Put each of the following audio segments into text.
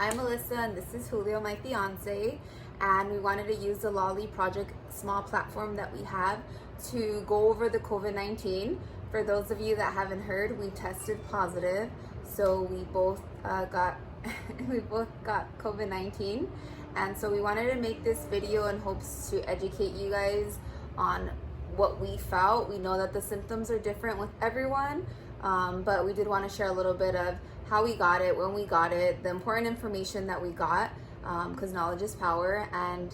I'm Melissa and this is Julio, my fiance, and we wanted to use the Lolly Project small platform that we have to go over the COVID-19. For those of you that haven't heard, we tested positive, so we both got we both got COVID-19, and so we wanted to make this video in hopes to educate you guys on what we felt. We know that the symptoms are different with everyone, but we did want to share a little bit of how we got it, when we got it, the important information that we got, because knowledge is power. And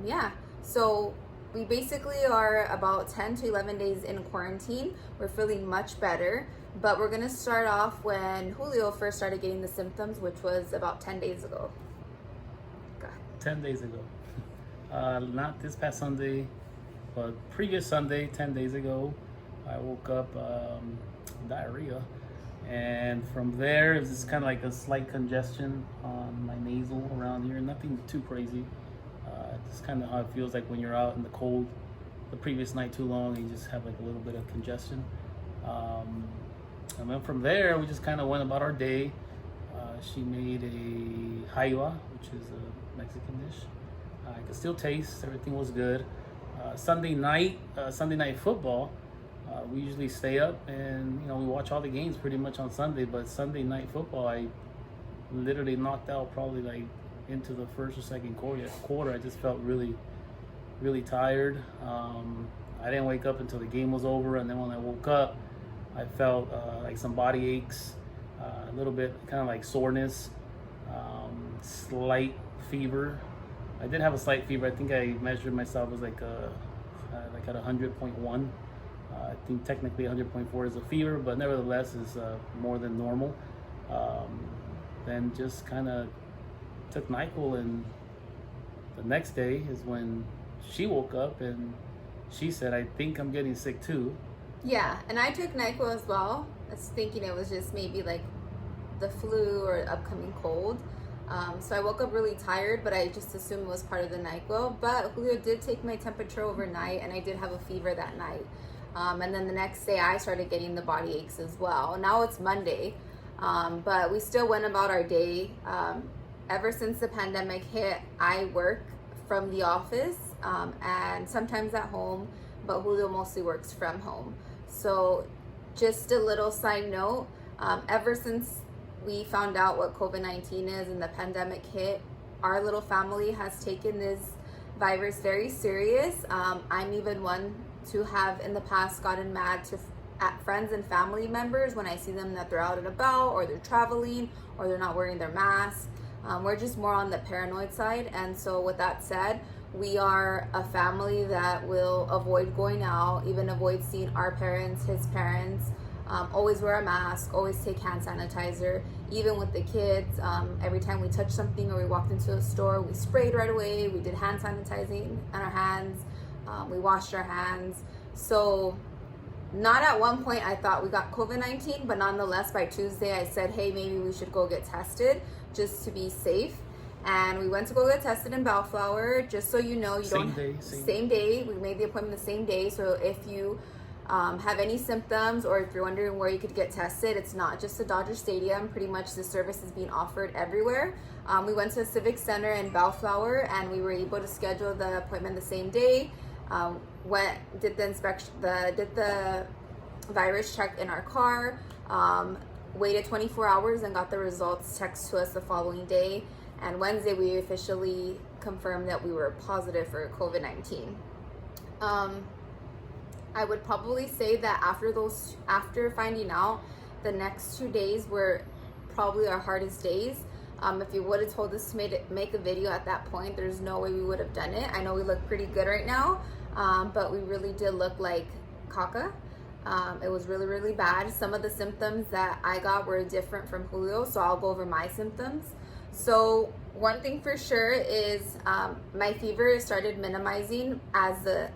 yeah, so we basically are about 10 to 11 days in quarantine. We're feeling much better, but we're gonna start off when Julio first started getting the symptoms, which was about 10 days ago. Go ahead. 10 days ago. Not this past Sunday, but previous Sunday, 10 days ago, I woke up diarrhea. And from there, it's just kind of like a slight congestion on my nasal around here. Nothing too crazy. Just kind of how it feels like when you're out in the cold the previous night too long. You just have like a little bit of congestion. And then from there, we just kind of went about our day. She made a jaiba, which is a Mexican dish. I could still taste. Everything was good. Sunday night football. We usually stay up and we watch all the games pretty much on Sunday, but Sunday night football I literally knocked out probably like into the first or second quarter. I just felt really tired. I didn't wake up until the game was over, and then when I woke up I felt like some body aches, a little bit kind of like soreness, slight fever. I did have a slight fever. I think I measured myself as like at 100.1. I think technically 100.4 is a fever, but nevertheless is more than normal. Then just kind of took NyQuil, and the next day is when she woke up and she said, "I think I'm getting sick too." Yeah, and I took NyQuil as well. I was thinking it was just maybe like the flu or upcoming cold. So I woke up really tired, but I just assumed it was part of the NyQuil. But Julio did take my temperature overnight, and I did have a fever that night. And then the next day I started getting the body aches as well. Now it's Monday, but we still went about our day. Ever since the pandemic hit, I work from the office and sometimes at home, but Julio mostly works from home. So just a little side note, ever since we found out what COVID-19 is and the pandemic hit, our little family has taken this virus very serious. I'm even one to have in the past gotten mad at friends and family members when I see them that they're out and about, or they're traveling, or they're not wearing their mask. We're just more on the paranoid side. And so with that said, we are a family that will avoid going out, even avoid seeing our parents, his parents, always wear a mask, always take hand sanitizer. Even with the kids, every time we touched something or we walked into a store, we sprayed right away. We did hand sanitizing on our hands. We washed our hands. So not at one point I thought we got COVID-19, but nonetheless by Tuesday I said, hey, maybe we should go get tested just to be safe. And we went to go get tested in Bellflower. Just so you know, same day. We made the appointment the same day. So if you have any symptoms, or if you're wondering where you could get tested, it's not just the Dodger Stadium. Pretty much the service is being offered everywhere. We went to the Civic Center in Bellflower, and we were able to schedule the appointment the same day. Did the inspection, did the virus check in our car, waited 24 hours and got the results text to us the following day. And Wednesday we officially confirmed that we were positive for COVID-19. I would probably say that after finding out, the next 2 days were probably our hardest days. If you would have told us to make a video at that point, there's no way we would have done it. I know we look pretty good right now, but we really did look like caca. It was really bad. Some of the symptoms that I got were different from Julio, so I'll go over my symptoms. So one thing for sure is my fever started minimizing as the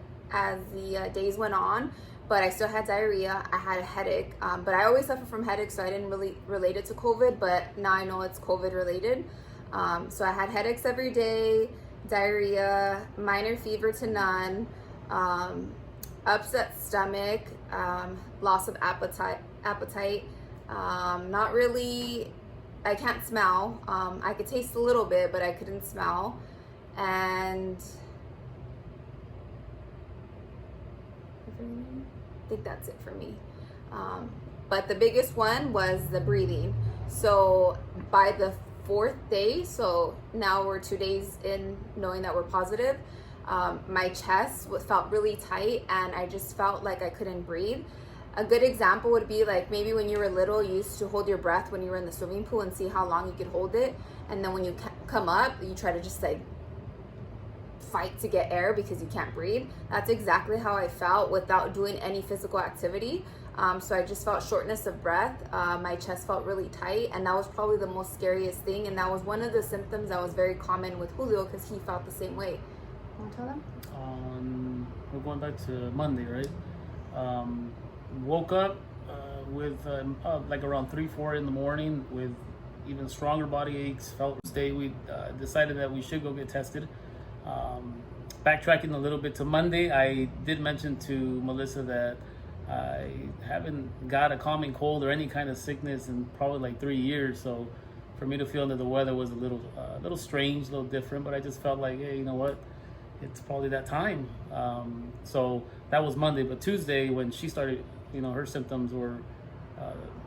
days went on, but I still had diarrhea. I had a headache, but I always suffer from headaches, so I didn't really relate it to COVID, but now I know it's COVID related. So I had headaches every day, diarrhea, minor fever to none, upset stomach, loss of appetite, not really I can't smell. I could taste a little bit, but I couldn't smell. And I think that's it for me. But the biggest one was the breathing. So by the 4th day, so now we're 2 days in knowing that we're positive, my chest felt really tight and I just felt like I couldn't breathe. A good example would be like maybe when you were little, you used to hold your breath when you were in the swimming pool and see how long you could hold it. And then when you come up, you try to just like fight to get air because you can't breathe. That's exactly how I felt without doing any physical activity. So I just felt shortness of breath. My chest felt really tight, and that was probably the most scariest thing. And that was one of the symptoms that was very common with Julio because he felt the same way. You want to tell them? We're going back to Monday, right? Woke up with like around 3-4 in the morning with even stronger body aches. Felt day we decided that we should go get tested. Backtracking a little bit to Monday, I did mention to Melissa that I haven't got a common cold or any kind of sickness in probably like 3 years. So for me to feel under the weather was a little strange, a little different. But I just felt like, hey, you know what? It's probably that time. So that was Monday. But Tuesday, when she started, her symptoms were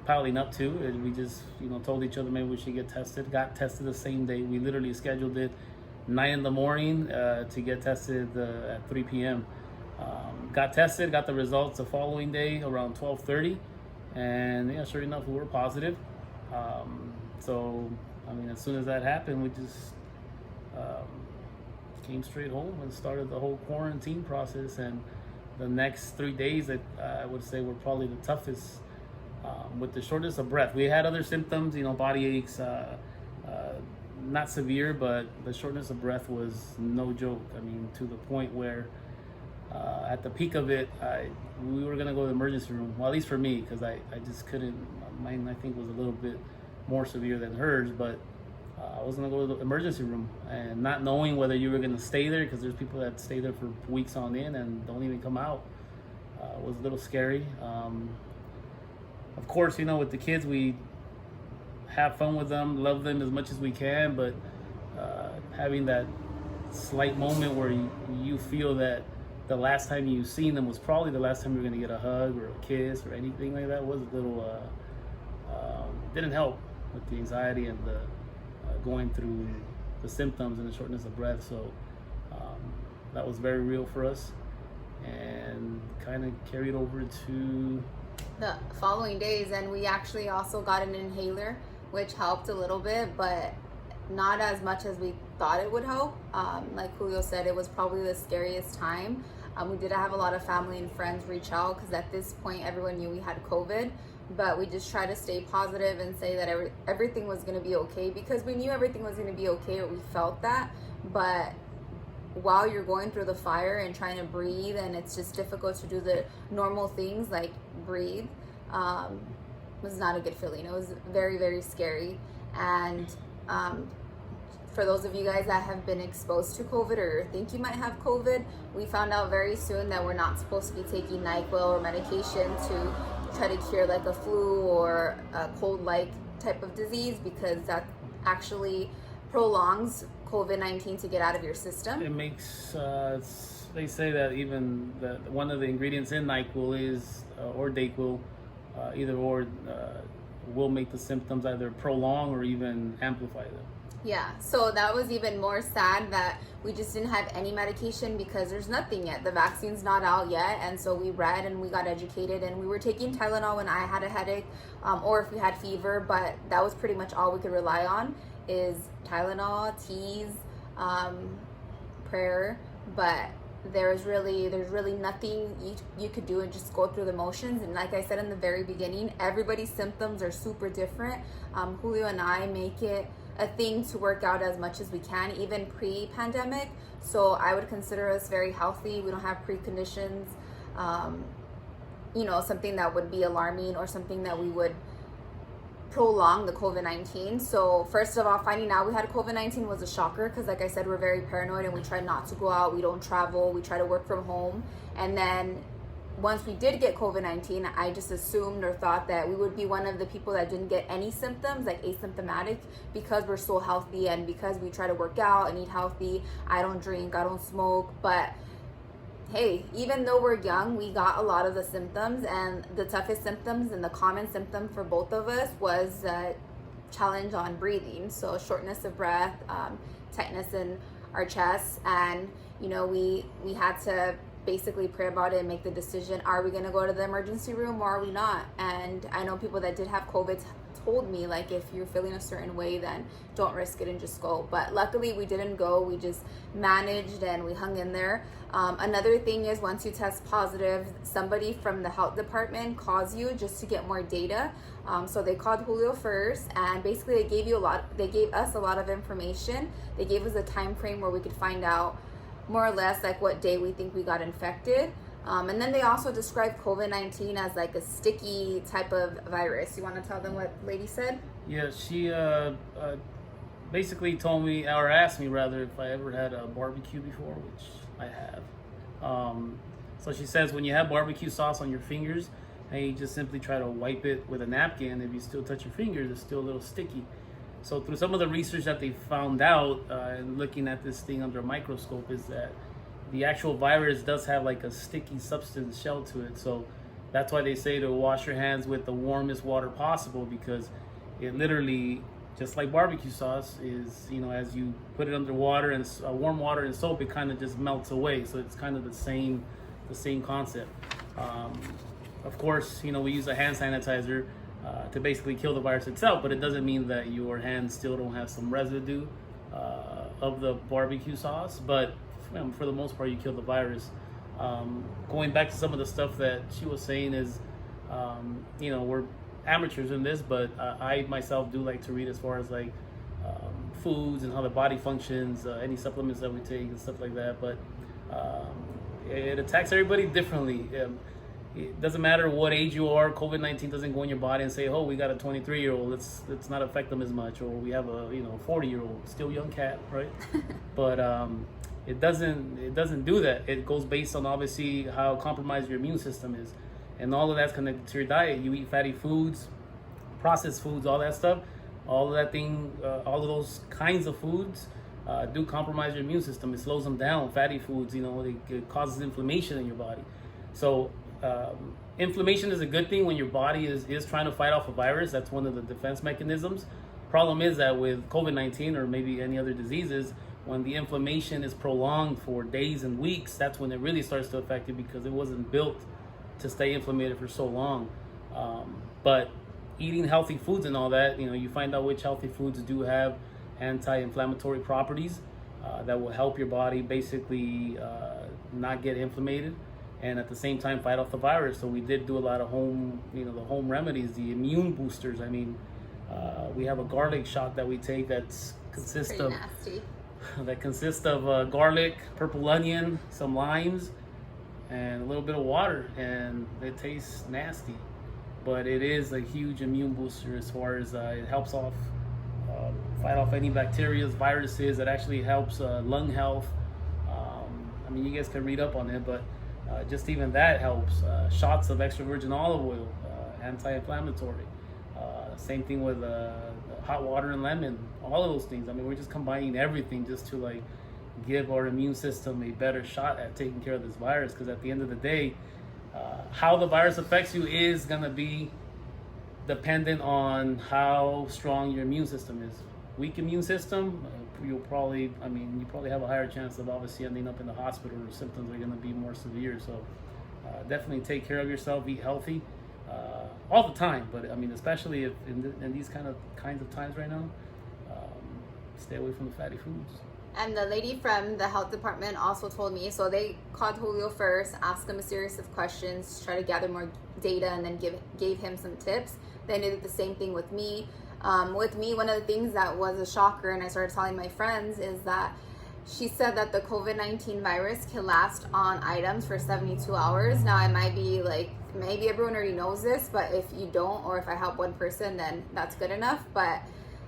piling up too, and we just, told each other maybe we should get tested. Got tested the same day. We literally scheduled it 9 in the morning to get tested at 3 p.m. Got tested, got the results the following day around 12:30, and yeah, sure enough, we were positive. So, as soon as that happened, we just came straight home and started the whole quarantine process. And the next 3 days, that I would say were probably the toughest. With the shortness of breath, we had other symptoms, body aches. Not severe, but the shortness of breath was no joke. To the point where at the peak of it, we were going to go to the emergency room. Well, at least for me, because I just couldn't. Mine, I think, was a little bit more severe than hers, but I was going to go to the emergency room. And not knowing whether you were going to stay there, because there's people that stay there for weeks on end and don't even come out, was a little scary. Of course, with the kids, we have fun with them, love them as much as we can, but having that slight moment where you feel that the last time you've seen them was probably the last time you're going to get a hug or a kiss or anything like that was a little, didn't help with the anxiety and the going through the symptoms and the shortness of breath. So that was very real for us and kind of carried over to the following days. And we actually also got an inhaler, which helped a little bit, but not as much as we thought it would help. Like Julio said, it was probably the scariest time. We did have a lot of family and friends reach out because at this point everyone knew we had COVID, but we just tried to stay positive and say that everything was going to be okay, because we knew everything was going to be okay, or we felt that. But while you're going through the fire and trying to breathe, and it's just difficult to do the normal things like breathe, was not a good feeling. It was very, very scary. And for those of you guys that have been exposed to COVID or think you might have COVID, we found out very soon that we're not supposed to be taking NyQuil or medication to try to cure like a flu or a cold-like type of disease, because that actually prolongs COVID-19 to get out of your system. It makes, they say that even one of the ingredients in NyQuil is, or Dayquil, either or, will make the symptoms either prolong or even amplify them. Yeah, so that was even more sad that we just didn't have any medication because there's nothing yet. The vaccine's not out yet, and so we read and we got educated, and we were taking Tylenol when I had a headache, or if we had fever, but that was pretty much all we could rely on is Tylenol, teas, prayer, but there's really nothing you could do and just go through the motions. And like I said in the very beginning, everybody's symptoms are super different. Julio and I make it a thing to work out as much as we can, even pre-pandemic. So I would consider us very healthy. We don't have preconditions, something that would be alarming or something that we would prolong the COVID-19. So first of all, finding out we had COVID-19 was a shocker because like I said, we're very paranoid and we try not to go out. We don't travel. We try to work from home. And then once we did get COVID-19, I just assumed or thought that we would be one of the people that didn't get any symptoms, like asymptomatic, because we're so healthy and because we try to work out and eat healthy. I don't drink, I don't smoke, but hey, even though we're young, we got a lot of the symptoms, and the toughest symptoms and the common symptom for both of us was challenge on breathing. So shortness of breath, tightness in our chest, and we had to basically pray about it and make the decision, are we going to go to the emergency room or are we not? And I know people that did have COVID told me, like, if you're feeling a certain way, then don't risk it and just go. But luckily we didn't go. We just managed and we hung in there. Another thing is, once you test positive, somebody from the health department calls you just to get more data. So they called Julio first, and basically they gave us a lot of information. They gave us a time frame where we could find out more or less like what day we think we got infected. And then they also described COVID-19 as like a sticky type of virus. You want to tell them what lady said? Yeah, she basically told me, or asked me rather, if I ever had a barbecue before, which I have. So she says when you have barbecue sauce on your fingers and you just simply try to wipe it with a napkin, if you still touch your fingers, it's still a little sticky. So through some of the research that they found out and looking at this thing under a microscope, is that the actual virus does have like a sticky substance shell to it. So that's why they say to wash your hands with the warmest water possible, because it literally, just like barbecue sauce, is, as you put it under water and warm water and soap, it kind of just melts away. So it's kind of the same concept. Of course, we use a hand sanitizer to basically kill the virus itself, but it doesn't mean that your hands still don't have some residue of the barbecue sauce. But for the most part, you kill the virus. Going back to some of the stuff that she was saying is, we're amateurs in this, but I myself do like to read as far as like foods and how the body functions, any supplements that we take and stuff like that. But it attacks everybody differently. It doesn't matter what age you are. COVID-19 doesn't go in your body and say, oh, we got a 23-year-old, let's not affect them as much, or we have a 40-year-old, still young cat, right? But it doesn't do that. It goes based on obviously how compromised your immune system is, and all of that's connected to your diet. You eat fatty foods, processed foods, all that stuff, all of those kinds of foods do compromise your immune system. It slows them down. Fatty foods, it causes inflammation in your body. So inflammation is a good thing when your body is trying to fight off a virus. That's one of the defense mechanisms. Problem is that with COVID-19 or maybe any other diseases, when the inflammation is prolonged for days and weeks, that's when it really starts to affect you, because it wasn't built to stay inflamed for so long. But eating healthy foods and all that, you find out which healthy foods do have anti-inflammatory properties that will help your body basically not get inflamed, and at the same time fight off the virus. So we did do a lot of the home remedies, the immune boosters. I mean, we have a garlic shot that we take that consists of garlic, purple onion, some limes, and a little bit of water, and it tastes nasty, but it is a huge immune booster as far as it helps fight off any bacteria, viruses. It actually helps lung health. You guys can read up on it, but just even that helps. Shots of extra virgin olive oil, anti-inflammatory. Same thing with hot water and lemon. All of those things. We're just combining everything just to give our immune system a better shot at taking care of this virus. Because at the end of the day, how the virus affects you is gonna be dependent on how strong your immune system is. Weak immune system, you probably have a higher chance of obviously ending up in the hospital, or symptoms are going to be more severe. So definitely take care of yourself, eat healthy all the time, but especially if in these kinds of times right now, stay away from the fatty foods. And the lady from the health department also told me, so they called Julio first, asked him a series of questions, try to gather more data, and then gave him some tips. Then they did the same thing with me. With me, one of the things that was a shocker, and I started telling my friends, is that she said that the COVID-19 virus can last on items for 72 hours. Now, I might be like, maybe everyone already knows this, but if you don't, or if I help one person, then that's good enough. But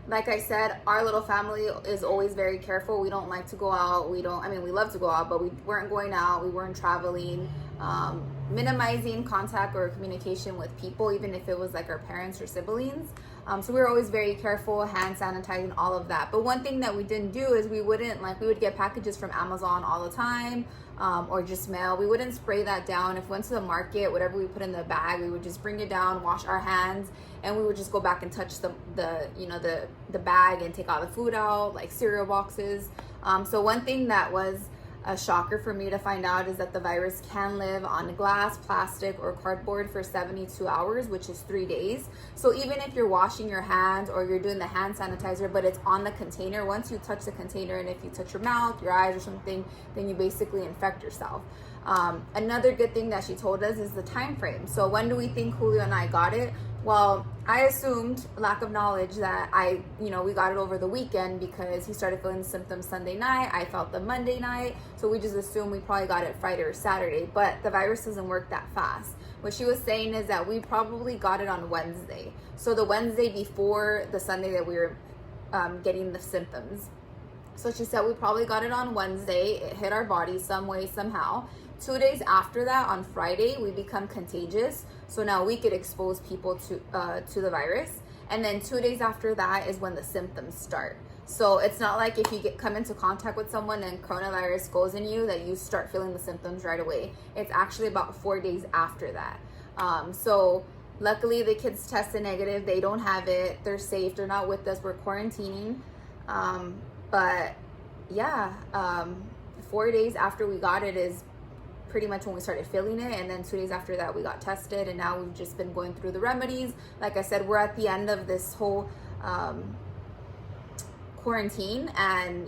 like I said, our little family is always very careful. We don't like to go out. We love to go out, but we weren't going out. We weren't traveling. Minimizing contact or communication with people, even if it was like our parents or siblings. So we were always very careful, hand sanitizing, all of that. But one thing that we didn't do is we would get packages from Amazon all the time, or just mail. We wouldn't spray that down. If we went to the market, whatever we put in the bag, we would just bring it down, wash our hands, and we would just go back and touch the bag and take all the food out, like cereal boxes. So one thing that was a shocker for me to find out is that the virus can live on glass, plastic, or cardboard for 72 hours, which is 3 days. So even if you're washing your hands or you're doing the hand sanitizer, but it's on the container, once you touch the container, and if you touch your mouth, your eyes, or something, then you basically infect yourself. Another good thing that she told us is the time frame. So when do we think Julio and I got it? Well, I assumed, lack of knowledge, that we got it over the weekend because he started feeling the symptoms Sunday night. I felt them Monday night. So we just assumed we probably got it Friday or Saturday. But the virus doesn't work that fast. What she was saying is that we probably got it on Wednesday. So the Wednesday before the Sunday that we were getting the symptoms. So she said we probably got it on Wednesday. It hit our body some way, somehow. 2 days after that, on Friday, we become contagious. So now we could expose people to the virus. And then 2 days after that is when the symptoms start. So it's not like if you come into contact with someone and coronavirus goes in you that you start feeling the symptoms right away. It's actually about 4 days after that. So luckily the kids tested negative. They don't have it. They're safe. They're not with us. We're quarantining. But yeah, 4 days after we got it is pretty much when we started feeling it, and then 2 days after that we got tested, and now we've just been going through the remedies. Like I said, we're at the end of this whole quarantine, and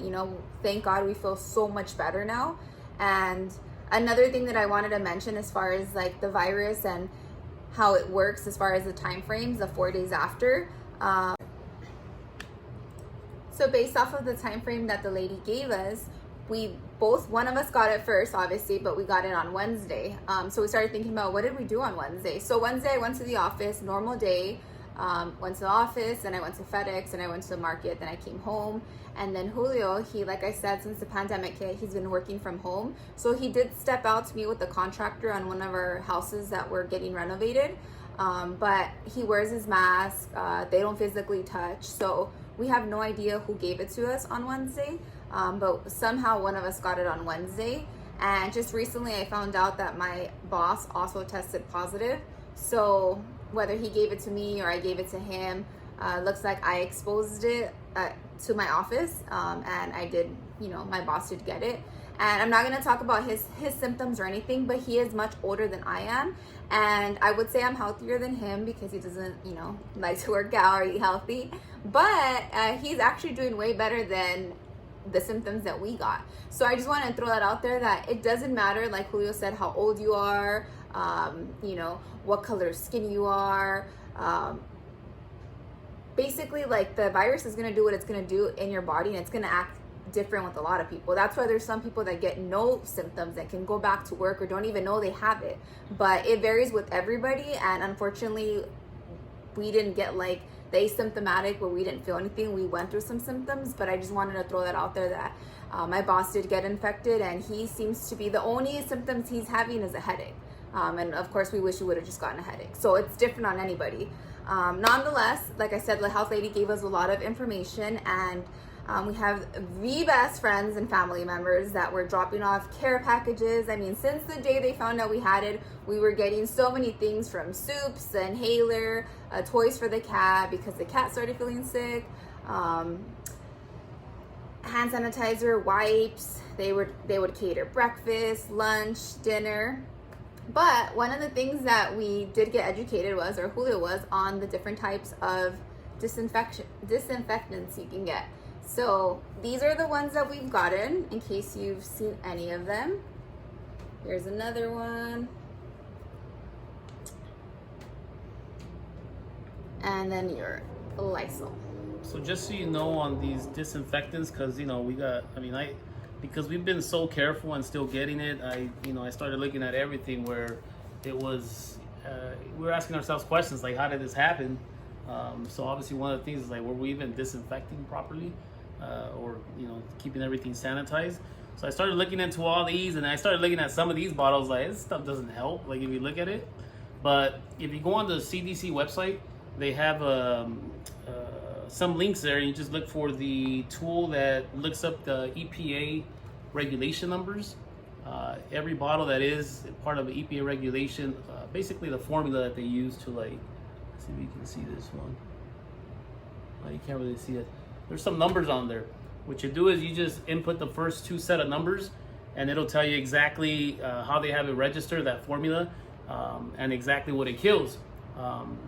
thank God we feel so much better now. And another thing that I wanted to mention as far as like the virus and how it works as far as the time frames, the 4 days after. So based off of the time frame that the lady gave us, one of us got it first, obviously, but we got it on Wednesday. So we started thinking about what did we do on Wednesday. So Wednesday I went to the office, normal day, went to the office, and I went to FedEx, and I went to the market, then I came home. And then Julio, he, like I said, since the pandemic hit, he's been working from home. So he did step out to meet with the contractor on one of our houses that were getting renovated. But he wears his mask. They don't physically touch. So we have no idea who gave it to us on Wednesday. But somehow one of us got it on Wednesday. And just recently I found out that my boss also tested positive. So whether he gave it to me or I gave it to him, looks like I exposed it to my office. And I did, my boss did get it. And I'm not going to talk about his symptoms or anything, but he is much older than I am. And I would say I'm healthier than him because he doesn't, like to work out or eat healthy. But he's actually doing way better than the symptoms that we got. So I just want to throw that out there, that it doesn't matter, like Julio said, how old you are, what color skin you are. Basically, like, the virus is going to do what it's going to do in your body, and it's going to act different with a lot of people. That's why there's some people that get no symptoms and can go back to work or don't even know they have it. But it varies with everybody, and unfortunately we didn't get like the asymptomatic where we didn't feel anything. We went through some symptoms, but I just wanted to throw that out there that my boss did get infected, and he seems to be, the only symptoms he's having is a headache. And of course we wish he would have just gotten a headache. So it's different on anybody. Nonetheless, like I said, the health lady gave us a lot of information, and we have the best friends and family members that were dropping off care packages. I mean, since the day they found out we had it, we were getting so many things, from soups, inhaler, toys for the cat because the cat started feeling sick, hand sanitizer, wipes. They would cater breakfast, lunch, dinner. But one of the things that we did get educated was, or Julio was, on the different types of disinfectants you can get. So these are the ones that we've gotten, in case you've seen any of them. Here's another one. And then your Lysol. So just so you know, on these disinfectants, because because we've been so careful and still getting it, I started looking at everything where it was, we were asking ourselves questions like, how did this happen? So obviously one of the things is like, were we even disinfecting properly, or keeping everything sanitized? So I started looking into all these, and I started looking at some of these bottles. Like, this stuff doesn't help. Like, if you look at it, but if you go on the CDC website, they have some links there. You just look for the tool that looks up the EPA regulation numbers. Every bottle that is part of the EPA regulation, basically the formula that they use to, like, let's see if you can see this one. You can't really see it. There's some numbers on there. What you do is you just input the first two set of numbers, and it'll tell you exactly how they have it registered, that formula, and exactly what it kills.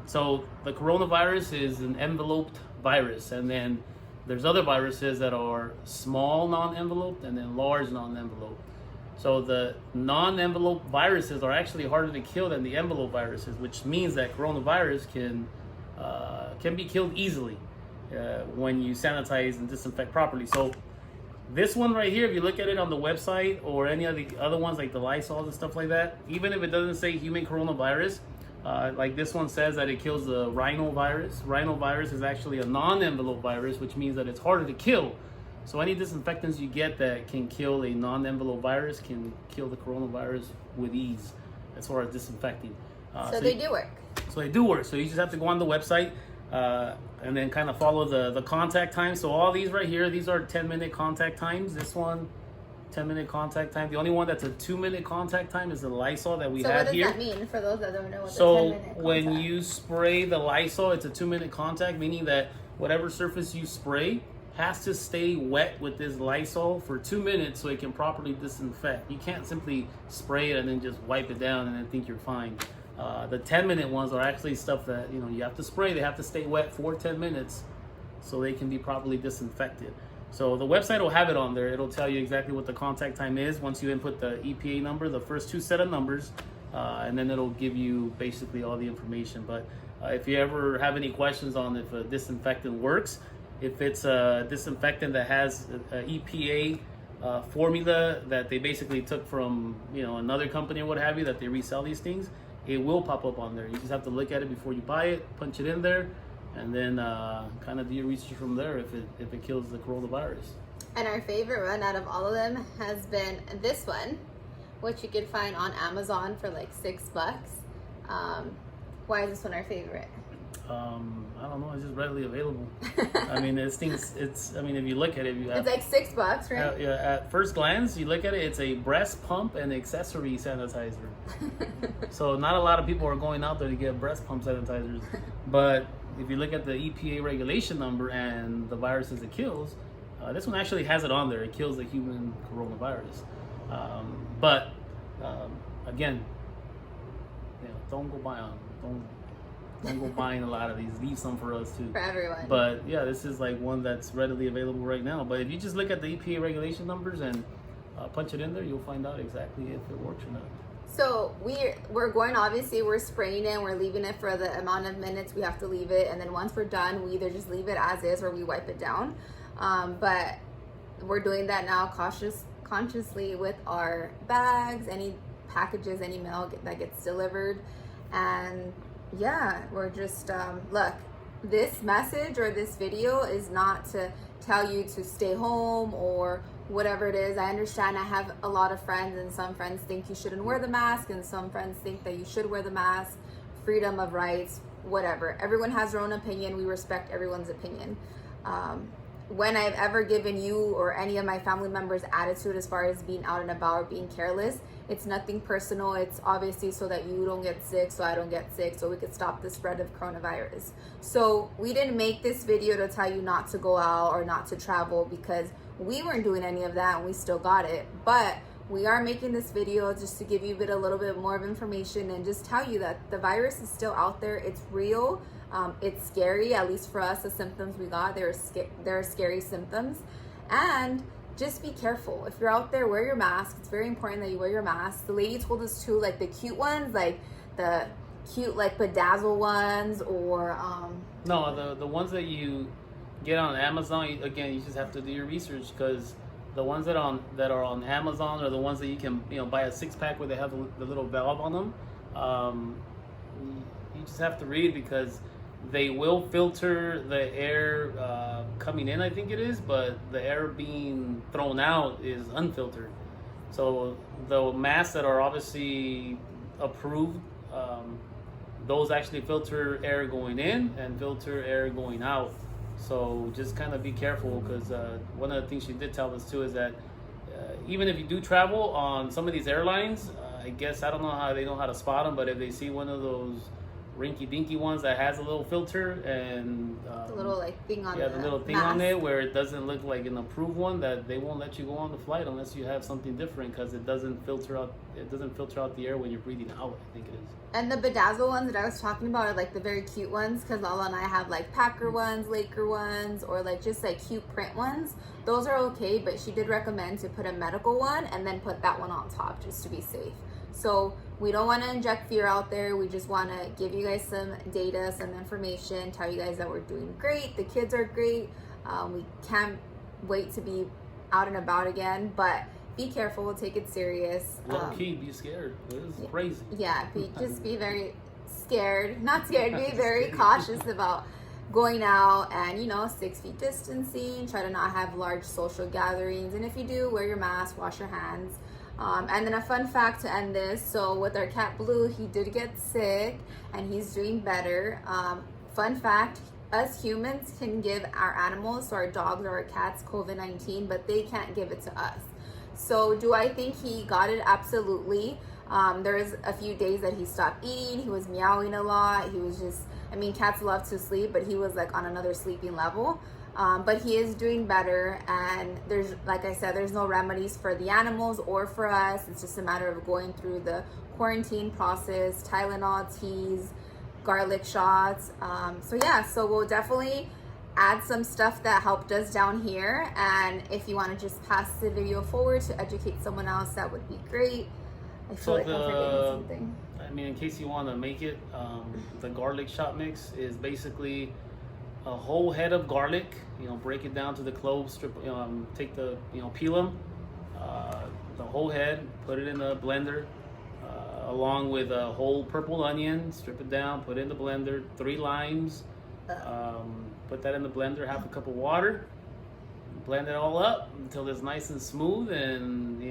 So the coronavirus is an enveloped virus, and then there's other viruses that are small non-enveloped and then large non-enveloped. So the non-enveloped viruses are actually harder to kill than the envelope viruses, which means that coronavirus can be killed easily when you sanitize and disinfect properly. So this one right here, if you look at it on the website or any of the other ones like the Lysol and stuff like that, even if it doesn't say human coronavirus, like this one says that it kills the rhinovirus. Rhinovirus is actually a non-envelope virus, which means that it's harder to kill. So any disinfectants you get that can kill a non-envelope virus can kill the coronavirus with ease as far as disinfecting. So they do work. So they do work. So you just have to go on the website and then kind of follow the contact time. So all these right here, these are 10-minute contact times. This one, 10-minute contact time. The only one that's a 2-minute contact time is the Lysol that we have here. So what does that mean for those that don't know what the 10-minute So contact? when you spray the Lysol, it's a 2-minute contact, meaning that whatever surface you spray has to stay wet with this Lysol for 2 minutes so it can properly disinfect. You can't simply spray it and then just wipe it down and then think you're fine. The 10-minute ones are actually stuff that you have to spray. They have to stay wet for 10 minutes so they can be properly disinfected. So the website will have it on there. It'll tell you exactly what the contact time is once you input the EPA number, the first two set of numbers, and then it'll give you basically all the information. But if you ever have any questions on if a disinfectant works, if it's a disinfectant that has an EPA formula that they basically took from another company or what have you, that they resell these things, it will pop up on there. You just have to look at it before you buy it, punch it in there, and then kind of do your research from there if it kills the coronavirus. And our favorite one out of all of them has been this one, which you can find on Amazon for like $6. Why is this one our favorite? I don't know. It's just readily available. I mean, this thing's. I mean, if you look at it, it's like $6, right? Yeah. At first glance, you look at it. It's a breast pump and accessory sanitizer. So not a lot of people are going out there to get breast pump sanitizers. But if you look at the EPA regulation number and the viruses it kills, this one actually has it on there. It kills the human coronavirus. But again, don't go buy them. Don't go buying a lot of these. Leave some for us too. For everyone. But yeah, this is like one that's readily available right now. But if you just look at the EPA regulation numbers and punch it in there, you'll find out exactly if it works or not. So we're going, obviously we're spraying it, we're leaving it for the amount of minutes we have to leave it, and then once we're done, we either just leave it as is or we wipe it down. But we're doing that now consciously with our bags, any packages, any mail that gets delivered. And yeah, we're just, look, this message or this video is not to tell you to stay home or whatever it is. I understand. I have a lot of friends, and some friends think you shouldn't wear the mask, and some friends think that you should wear the mask. Freedom of rights, whatever. Everyone has their own opinion. We respect everyone's opinion. When I've ever given you or any of my family members attitude as far as being out and about or being careless, it's nothing personal. It's obviously so that you don't get sick, so I don't get sick, so we could stop the spread of coronavirus. So we didn't make this video to tell you not to go out or not to travel, because we weren't doing any of that and we still got it. But we are making this video just to give you a little bit more of information and just tell you that the virus is still out there. It's real. It's scary, at least for us. The symptoms we got, there are scary symptoms. And just be careful. If you're out there, wear your mask. It's very important that you wear your mask. The lady told us too, like the cute ones, like the cute like bedazzle ones, or no, the ones that you get on Amazon. Again, you just have to do your research, because the ones that are on Amazon are the ones that you can buy a 6-pack where they have the little valve on them. You just have to read, because They will filter the air coming in, I think it is, but the air being thrown out is unfiltered. So the masks that are obviously approved, those actually filter air going in and filter air going out. So just kind of be careful, because one of the things she did tell us too is that even if you do travel on some of these airlines, I guess I don't know how they know how to spot them, but if they see one of those rinky-dinky ones that has a little filter and the little like thing on the little thing mask on it where it doesn't look like an approved one, that they won't let you go on the flight unless you have something different, because it doesn't filter out the air when you're breathing out, I think it is. And the bedazzle ones that I was talking about are like the very cute ones, because Lala and I have like Packer ones, Laker ones, or like just like cute print ones. Those are okay, but she did recommend to put a medical one and then put that one on top just to be safe. So we don't want to inject fear out there. We just want to give you guys some data, some information, tell you guys that we're doing great. The kids are great. We can't wait to be out and about again, but be careful, take it serious. Low key, be scared. It's crazy. Yeah, just be very scared. Not scared, be very cautious about going out, and 6 feet distancing. Try to not have large social gatherings, and if you do, wear your mask, wash your hands. And then a fun fact to end this. So with our cat Blue, he did get sick and he's doing better. Fun fact, us humans can give our animals, so our dogs or our cats, COVID-19, but they can't give it to us. So do I think he got it? Absolutely. There's a few days that he stopped eating. He was meowing a lot. He was just, cats love to sleep, but he was like on another sleeping level. But he is doing better, and there's, like I said, there's no remedies for the animals or for us. It's just a matter of going through the quarantine process, Tylenol teas, garlic shots. So we'll definitely add some stuff that helped us down here, and if you want to just pass the video forward to educate someone else, that would be great. I feel like I'm forgetting something. In case you want to make it, the garlic shot mix is basically a whole head of garlic. Break it down to the cloves, strip, take the, peel them, the whole head, put it in the blender, along with a whole purple onion, strip it down, put it in the blender, 3 limes, put that in the blender, half a cup of water, blend it all up until it's nice and smooth, and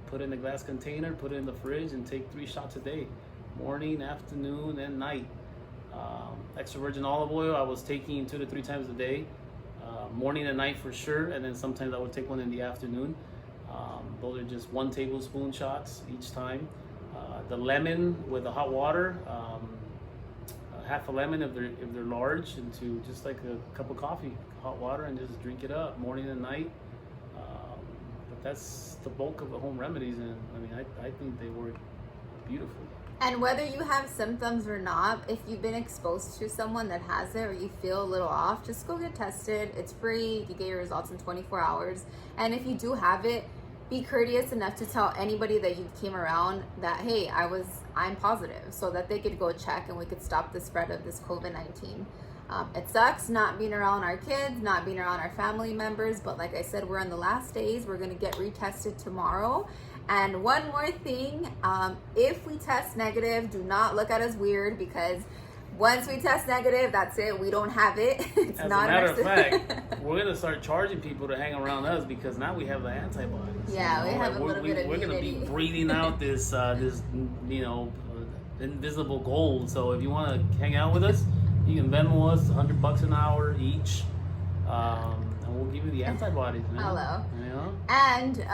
put it in a glass container, put it in the fridge, and take 3 shots a day, morning, afternoon, and night. Extra virgin olive oil I was taking 2 to 3 times a day, morning and night for sure, and then sometimes I would take one in the afternoon. Those are just 1 tablespoon shots each time. The lemon with the hot water, half a lemon if they're large, into just like a cup of coffee, hot water, and just drink it up morning and night. But that's the bulk of the home remedies, and I think they work beautifully. And whether you have symptoms or not, if you've been exposed to someone that has it or you feel a little off, just go get tested. It's free. You can get your results in 24 hours. And if you do have it, be courteous enough to tell anybody that you came around that, hey, I'm positive, so that they could go check and we could stop the spread of this COVID-19. It sucks not being around our kids, not being around our family members, but like I said, we're in the last days. We're going to get retested tomorrow. And one more thing, if we test negative, do not look at us weird, because once we test negative, that's it. We don't have it. It's As not a matter of fact, we're going to start charging people to hang around us, because now we have the antibodies. Yeah, we have a little bit of We're going to be breathing out this invisible gold. So if you want to hang out with us, you can Venmo us $100 an hour each. And we'll give you the antibodies. Hello. And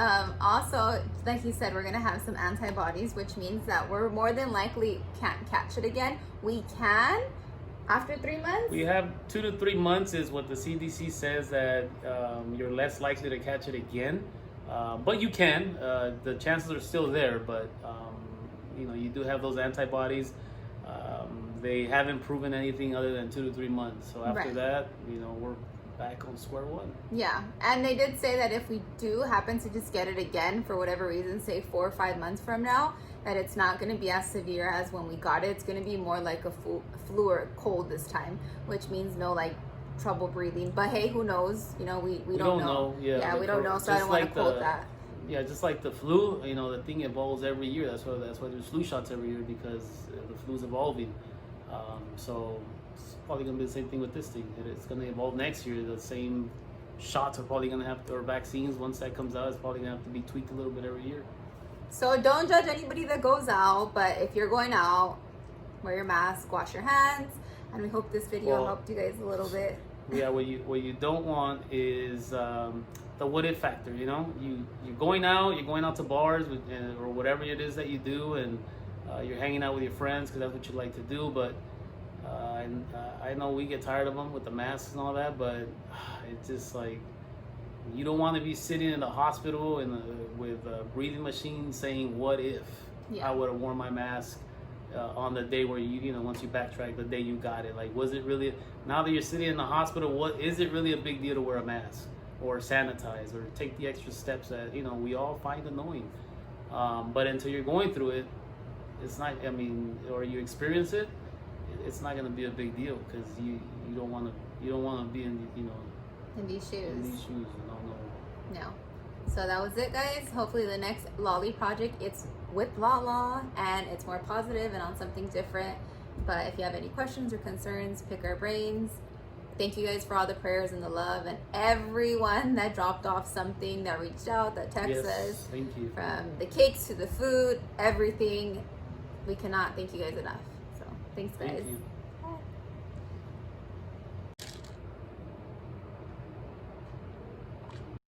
also, like you said, we're going to have some antibodies, which means that we're more than likely can't catch it again. We can after 3 months. We have 2 to 3 months is what the CDC says, that you're less likely to catch it again. But you can. The chances are still there, but you do have those antibodies. They haven't proven anything other than 2 to 3 months. So after that, we're back on square one. Yeah, and they did say that if we do happen to just get it again for whatever reason, say 4 or 5 months from now, that it's not going to be as severe as when we got it. It's going to be more like a flu or cold this time, which means no trouble breathing. But hey, who knows? We don't know. Yeah, we don't know, so I don't want to quote that. Yeah, just like the flu, the thing evolves every year. That's why there's flu shots every year, because the flu's evolving. So it's probably gonna be the same thing with this thing. It's gonna evolve next year. The same shots are probably gonna have, or vaccines, once that comes out, it's probably gonna have to be tweaked a little bit every year. So don't judge anybody that goes out, but if you're going out, wear your mask, wash your hands, and we hope this video helped you guys a little bit. Yeah, what you don't want is the what if factor. You know, you're going out to bars with, or whatever it is that you do, and you're hanging out with your friends because that's what you like to do. But I know we get tired of them with the masks and all that, but it's just like, you don't want to be sitting in the hospital with a breathing machine saying, "What if I would have worn my mask on the day where you know, once you backtrack, the day you got it? Like, was it really, now that you're sitting in the hospital, what is it really a big deal to wear a mask or sanitize or take the extra steps that, you know, we all find annoying? But until you're going through it, it's not. I mean, or you experience it, it's not going to be a big deal because you don't want to be in, you know, in these shoes. No. So that was it, guys. Hopefully the next Lolly project, it's with Lala and it's more positive and on something different. But if you have any questions or concerns, pick our brains. Thank you guys for all the prayers and the love and everyone that dropped off something, that reached out, that texted us. Thank you. From the cakes to the food, everything. We cannot thank you guys enough. So thanks, guys. Thank you.